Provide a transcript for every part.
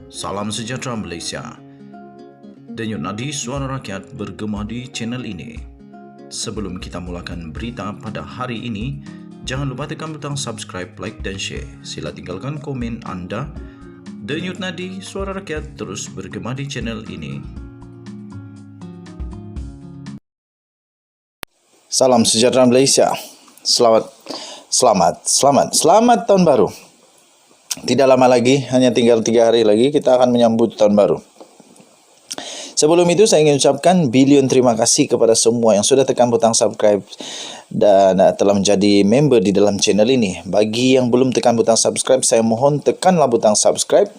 Salam sejahtera Malaysia. Denyut nadi suara rakyat bergema di channel ini. Sebelum kita mulakan berita pada hari ini, jangan lupa tekan butang subscribe, like dan share. Sila tinggalkan komen anda. Denyut nadi suara rakyat terus bergema di channel ini. Salam sejahtera Malaysia. Selamat tahun baru. Tidak lama lagi, hanya tinggal 3 hari lagi kita akan menyambut tahun baru. Sebelum itu saya ingin ucapkan bilion terima kasih kepada semua yang sudah tekan butang subscribe dan telah menjadi member di dalam channel ini. Bagi yang belum tekan butang subscribe, saya mohon tekanlah butang subscribe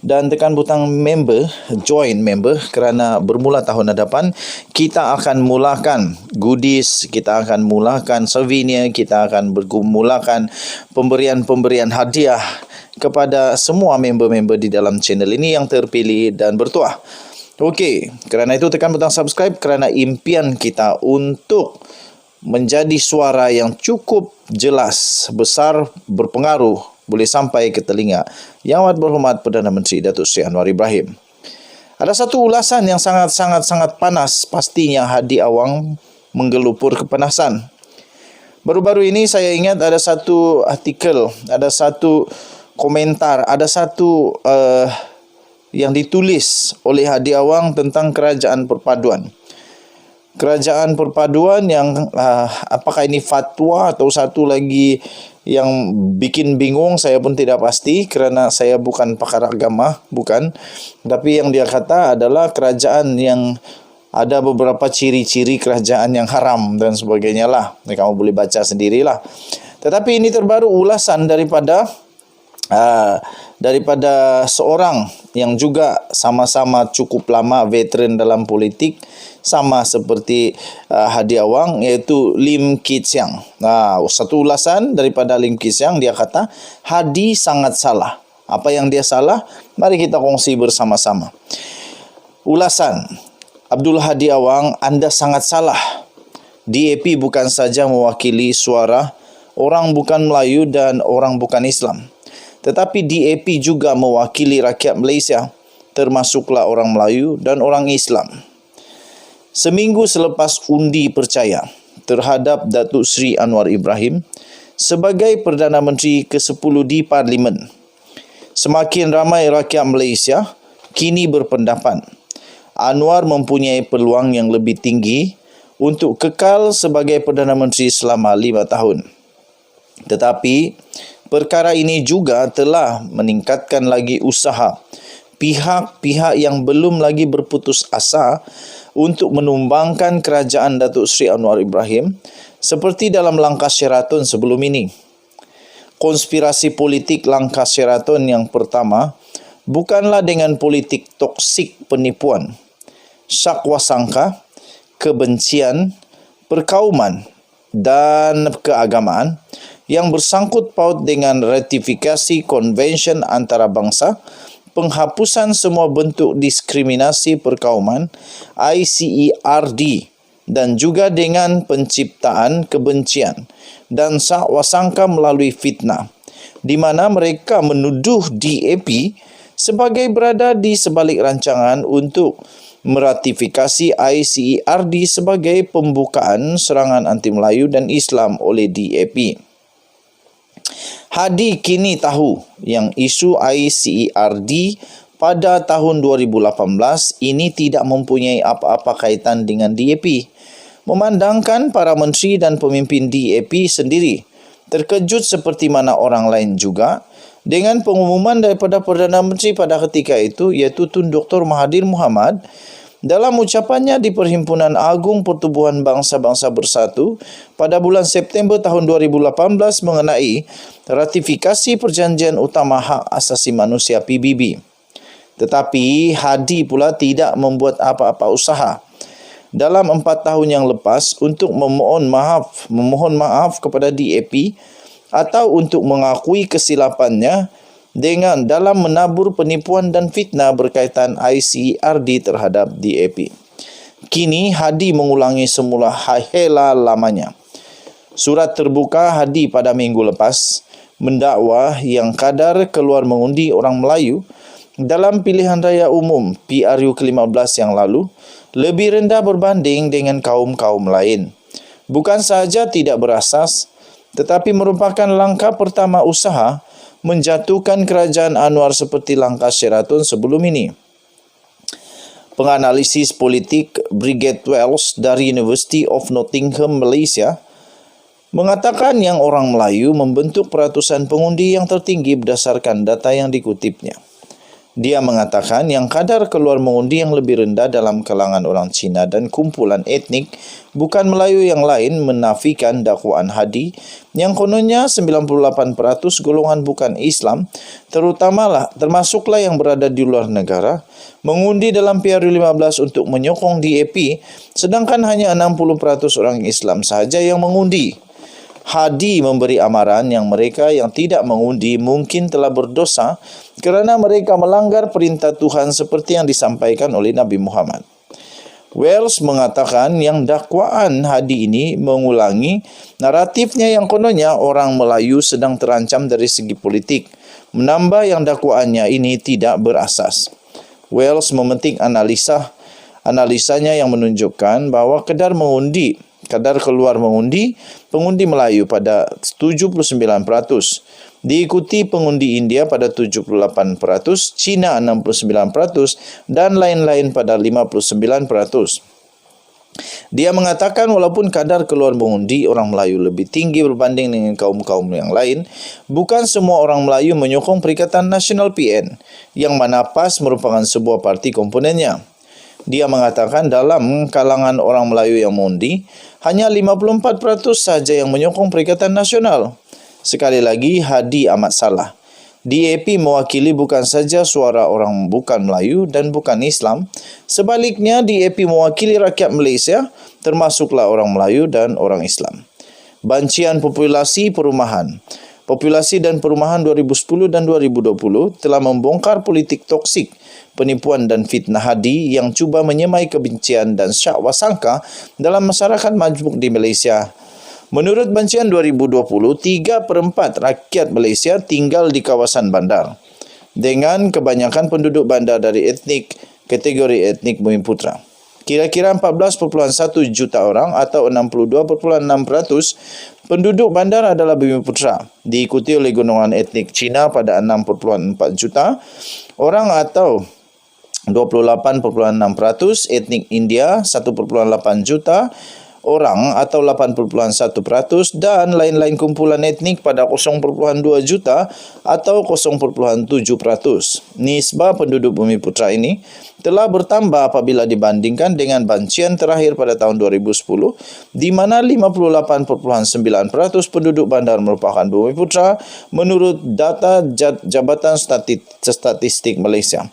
dan tekan butang member, join member, kerana bermula tahun hadapan kita akan mulakan goodies, kita akan mulakan souvenir, kita akan mulakan pemberian hadiah kepada semua member-member di dalam channel ini yang terpilih dan bertuah. Okey, kerana itu tekan butang subscribe kerana impian kita untuk menjadi suara yang cukup jelas, besar, berpengaruh, boleh sampai ke telinga Yang Amat Berhormat Perdana Menteri Datuk Seri Anwar Ibrahim. Ada satu ulasan yang sangat panas, pastinya Hadi Awang menggelupur kepanasan. Baru-baru ini saya ingat ada satu artikel, ada satu komentar, ada satu yang ditulis oleh Hadi Awang tentang kerajaan perpaduan. Kerajaan perpaduan yang apakah ini fatwa atau satu lagi yang bikin bingung, saya pun tidak pasti kerana saya bukan pakar agama, bukan. Tapi yang dia kata adalah kerajaan yang ada beberapa ciri-ciri kerajaan yang haram dan sebagainya lah. Kamu boleh baca sendirilah. Tetapi ini terbaru ulasan daripada seorang yang juga sama-sama cukup lama veteran dalam politik, sama seperti Hadi Awang, iaitu Lim Kit Siang. Satu ulasan daripada Lim Kit Siang, dia kata Hadi sangat salah. Apa yang dia salah? Mari kita kongsi bersama-sama. Ulasan Abdul Hadi Awang, anda sangat salah. DAP bukan saja mewakili suara orang bukan Melayu dan orang bukan Islam, tetapi DAP juga mewakili rakyat Malaysia, termasuklah orang Melayu dan orang Islam. Seminggu selepas undi percaya terhadap Datuk Seri Anwar Ibrahim sebagai Perdana Menteri ke-10 di Parlimen, semakin ramai rakyat Malaysia kini berpendapat Anwar mempunyai peluang yang lebih tinggi untuk kekal sebagai Perdana Menteri selama 5 tahun. Tetapi perkara ini juga telah meningkatkan lagi usaha pihak-pihak yang belum lagi berputus asa untuk menumbangkan kerajaan Datuk Seri Anwar Ibrahim seperti dalam langkah Sheraton sebelum ini. Konspirasi politik langkah Sheraton yang pertama bukanlah dengan politik toksik penipuan, syakwasangka, kebencian, perkauman dan keagamaan yang bersangkut paut dengan ratifikasi konvensyen antarabangsa, penghapusan semua bentuk diskriminasi perkauman ICERD dan juga dengan penciptaan kebencian dan syakwasangka melalui fitnah, di mana mereka menuduh DAP sebagai berada di sebalik rancangan untuk meratifikasi ICERD sebagai pembukaan serangan anti Melayu dan Islam oleh DAP. Hadi kini tahu yang isu ICERD pada tahun 2018 ini tidak mempunyai apa-apa kaitan dengan DAP. Memandangkan para menteri dan pemimpin DAP sendiri terkejut seperti mana orang lain juga dengan pengumuman daripada Perdana Menteri pada ketika itu, iaitu Tun Dr. Mahathir Mohamad, dalam ucapannya di Perhimpunan Agung Pertubuhan Bangsa-Bangsa Bersatu pada bulan September tahun 2018 mengenai ratifikasi Perjanjian Utama Hak Asasi Manusia PBB. Tetapi Hadi pula tidak membuat apa-apa usaha dalam 4 tahun yang lepas untuk memohon maaf kepada DAP atau untuk mengakui kesilapannya dengan dalam menabur penipuan dan fitnah berkaitan ICERD terhadap DAP. Kini Hadi mengulangi semula hela lamanya. Surat terbuka Hadi pada minggu lepas mendakwa yang kadar keluar mengundi orang Melayu dalam pilihan raya umum PRU ke-15 yang lalu lebih rendah berbanding dengan kaum-kaum lain. Bukan sahaja tidak berasas, tetapi merupakan langkah pertama usaha menjatuhkan kerajaan Anwar seperti langkah Sheraton sebelum ini. Penganalisis politik Brigade Wells dari University of Nottingham, Malaysia, mengatakan yang orang Melayu membentuk peratusan pengundi yang tertinggi berdasarkan data yang dikutipnya. Dia mengatakan yang kadar keluar mengundi yang lebih rendah dalam kalangan orang Cina dan kumpulan etnik bukan Melayu yang lain menafikan dakwaan Hadi yang kononnya 98% golongan bukan Islam, termasuklah yang berada di luar negara, mengundi dalam PRU 15 untuk menyokong DAP, sedangkan hanya 60% orang Islam sahaja yang mengundi. Hadi memberi amaran yang mereka yang tidak mengundi mungkin telah berdosa kerana mereka melanggar perintah Tuhan seperti yang disampaikan oleh Nabi Muhammad. Wells mengatakan yang dakwaan Hadi ini mengulangi naratifnya yang kononnya orang Melayu sedang terancam dari segi politik, menambah yang dakwaannya ini tidak berasas. Wells memetik analisanya yang menunjukkan bahawa kadar keluar mengundi pengundi Melayu pada 79%, diikuti pengundi India pada 78%, Cina 69% dan lain-lain pada 59%. Dia mengatakan walaupun kadar keluar mengundi orang Melayu lebih tinggi berbanding dengan kaum-kaum yang lain, bukan semua orang Melayu menyokong Perikatan Nasional PN, yang mana PAS merupakan sebuah parti komponennya. Dia mengatakan dalam kalangan orang Melayu yang mengundi, hanya 54% sahaja yang menyokong Perikatan Nasional. Sekali lagi, Hadi amat salah. DAP mewakili bukan saja suara orang bukan Melayu dan bukan Islam. Sebaliknya, DAP mewakili rakyat Malaysia, termasuklah orang Melayu dan orang Islam. Bancian Populasi Perumahan. Populasi dan Perumahan 2010 dan 2020 telah membongkar politik toksik, penipuan dan fitnah Hadi yang cuba menyemai kebencian dan syakwa sangka dalam masyarakat majmuk di Malaysia. Menurut bancian 2020, 3/4 rakyat Malaysia tinggal di kawasan bandar, dengan kebanyakan penduduk bandar dari kategori etnik Bumiputera. Kira-kira 14.1 juta orang atau 62.6% penduduk bandar adalah Bumiputera, diikuti oleh golongan etnik Cina pada 6.4 juta orang atau 28.6%, etnik India 1.8 juta orang atau 8.1% dan lain-lain kumpulan etnik pada 0.2 juta atau 0.7%. Nisbah penduduk Bumiputera ini telah bertambah apabila dibandingkan dengan bancian terakhir pada tahun 2010 di mana 58.9% penduduk bandar merupakan Bumiputera menurut data Jabatan Statistik Malaysia.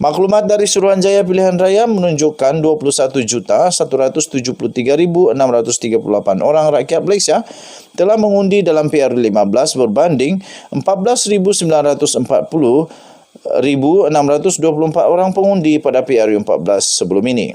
Maklumat dari Suruhanjaya Pilihan Raya menunjukkan 21,173,638 orang rakyat Malaysia telah mengundi dalam PRU 15 berbanding 14.940,624 orang pengundi pada PRU 14 sebelum ini.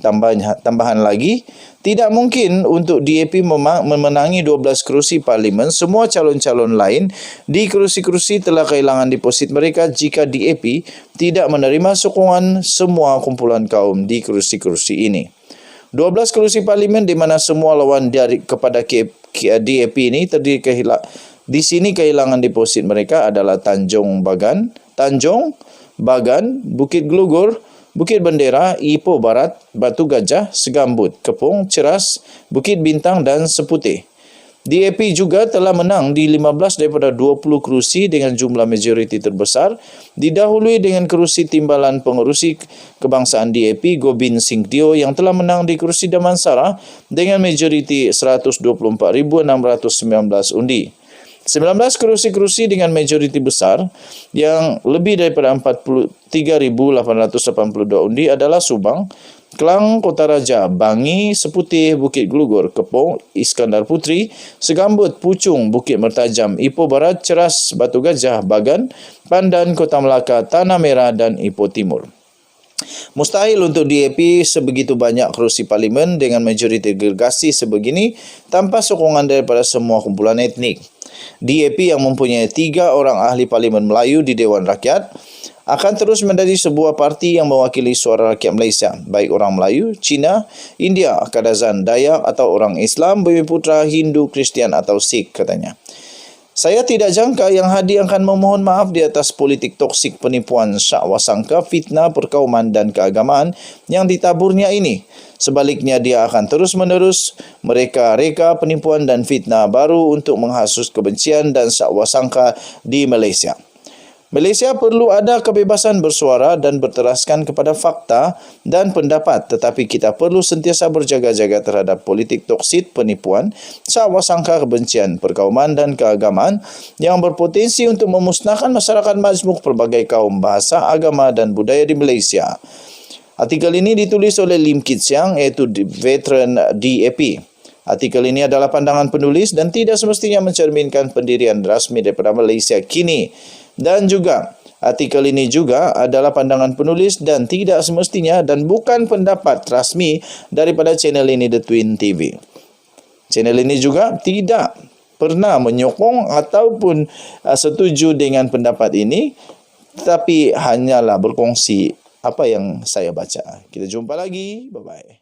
Tambahan lagi, tidak mungkin untuk DAP memenangi 12 kerusi parlimen. Semua calon-calon lain di kerusi-kerusi telah kehilangan deposit mereka jika DAP tidak menerima sokongan semua kumpulan kaum di kerusi-kerusi ini. 12 kerusi parlimen di mana semua lawan kepada DAP ini terdiri di sini kehilangan deposit mereka adalah Tanjung Bagan, Bukit Gelugur, Bukit Bendera, Ipoh Barat, Batu Gajah, Segambut, Kepong, Ceras, Bukit Bintang dan Seputih. DAP juga telah menang di 15 daripada 20 kerusi dengan jumlah majoriti terbesar, didahului dengan kerusi timbalan pengerusi kebangsaan DAP Gobind Singh Teo yang telah menang di kerusi Damansara dengan majoriti 124,619 undi. 19 kerusi-kerusi dengan majoriti besar yang lebih daripada 43,882 undi adalah Subang, Kelang, Kota Raja, Bangi, Seputih, Bukit Gelugur, Kepong, Iskandar Puteri, Segambut, Puchong, Bukit Mertajam, Ipoh Barat, Ceras, Batu Gajah, Bagan, Pandan, Kota Melaka, Tanah Merah dan Ipoh Timur. Mustahil untuk DAP sebegitu banyak kerusi parlimen dengan majoriti gergasi sebegini tanpa sokongan daripada semua kumpulan etnik. DAP yang mempunyai 3 orang ahli parlimen Melayu di Dewan Rakyat akan terus menjadi sebuah parti yang mewakili suara rakyat Malaysia, baik orang Melayu, Cina, India, Kadazan, Dayak atau orang Islam, Bumiputera, Hindu, Kristian atau Sikh, katanya. Saya tidak jangka Yang Hadi akan memohon maaf di atas politik toksik penipuan, syakwasangka, fitnah, perkauman dan keagamaan yang ditaburnya ini. Sebaliknya, dia akan terus-menerus mereka-reka penipuan dan fitnah baru untuk menghasut kebencian dan syakwasangka di Malaysia. Malaysia perlu ada kebebasan bersuara dan berteraskan kepada fakta dan pendapat, tetapi kita perlu sentiasa berjaga-jaga terhadap politik toksik penipuan, syakwasangka, kebencian, perkauman dan keagamaan yang berpotensi untuk memusnahkan masyarakat majmuk pelbagai kaum, bahasa, agama dan budaya di Malaysia. Artikel ini ditulis oleh Lim Kit Siang, iaitu veteran DAP. Artikel ini adalah pandangan penulis dan tidak semestinya mencerminkan pendirian rasmi daripada Malaysia kini. Dan juga, artikel ini juga adalah pandangan penulis dan tidak semestinya dan bukan pendapat rasmi daripada channel ini, The Twin TV. Channel ini juga tidak pernah menyokong ataupun setuju dengan pendapat ini, tetapi hanyalah berkongsi apa yang saya baca. Kita jumpa lagi. Bye-bye.